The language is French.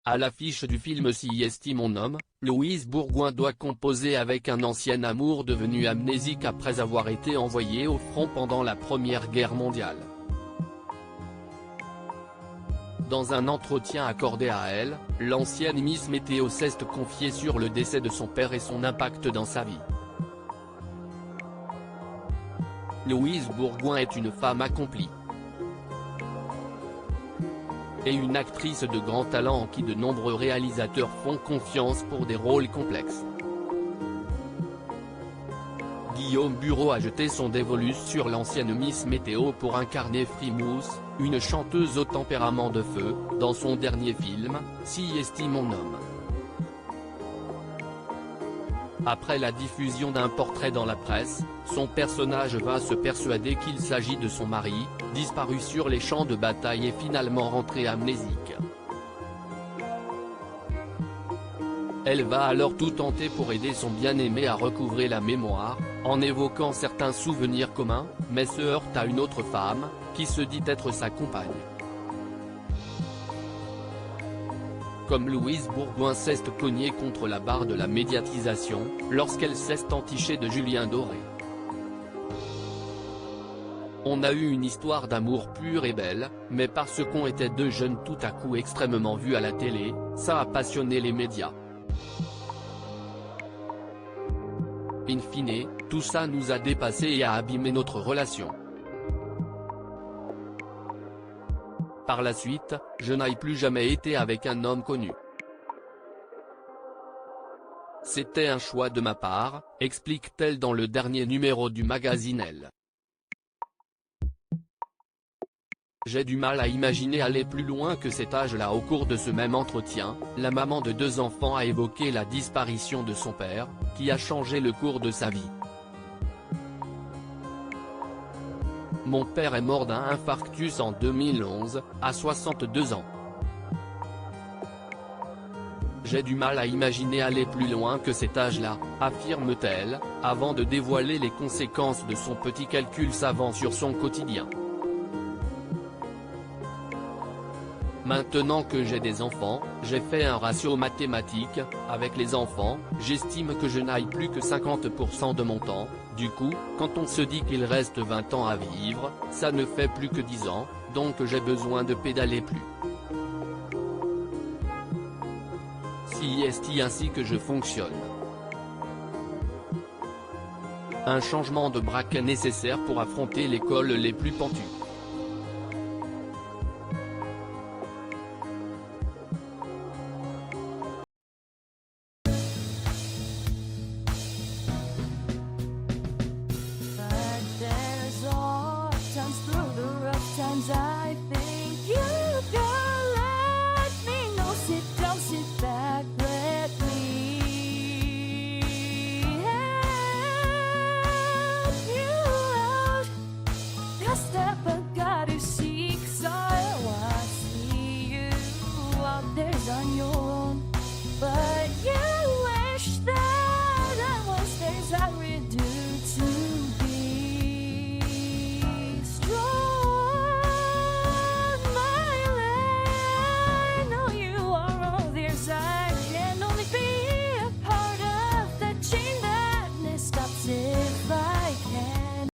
À l'affiche du film Si est mon homme, Louise Bourgoin doit composer avec un ancien amour devenu amnésique après avoir été envoyé au front pendant la Première Guerre mondiale. Dans un entretien accordé à elle, l'ancienne Miss Météo s'est confiée sur le décès de son père et son impact dans sa vie. Louise Bourgoin est une femme accomplie et une actrice de grand talent en qui de nombreux réalisateurs font confiance pour des rôles complexes. Guillaume Bureau a jeté son dévolu sur l'ancienne Miss Météo pour incarner Frimousse, une chanteuse au tempérament de feu, dans son dernier film, Si est mon homme. Après la diffusion d'un portrait dans la presse, son personnage va se persuader qu'il s'agit de son mari, disparu sur les champs de bataille et finalement rentré amnésique. Elle va alors tout tenter pour aider son bien-aimé à recouvrer la mémoire, en évoquant certains souvenirs communs, mais se heurte à une autre femme, qui se dit être sa compagne. Comme Louise Bourgoin s'est cognée contre la barre de la médiatisation, lorsqu'elle s'est entichée de Julien Doré. On a eu une histoire d'amour pure et belle, mais parce qu'on était deux jeunes tout à coup extrêmement vus à la télé, ça a passionné les médias. In fine, tout ça nous a dépassés et a abîmé notre relation. Par la suite, je n'ai plus jamais été avec un homme connu. C'était un choix de ma part, explique-t-elle dans le dernier numéro du magazine Elle. J'ai du mal à imaginer aller plus loin que cet âge-là. Au cours de ce même entretien, la maman de 2 enfants a évoqué la disparition de son père, qui a changé le cours de sa vie. Mon père est mort d'un infarctus en 2011, à 62 ans. J'ai du mal à imaginer aller plus loin que cet âge-là, affirme-t-elle, avant de dévoiler les conséquences de son petit calcul savant sur son quotidien. Maintenant que j'ai des enfants, j'ai fait un ratio mathématique, avec les enfants, j'estime que je n'aille plus que 50% de mon temps, du coup, quand on se dit qu'il reste 20 ans à vivre, ça ne fait plus que 10 ans, donc j'ai besoin de pédaler plus. Si est ainsi que je fonctionne. Un changement de braque est nécessaire pour affronter les cols les plus pentus.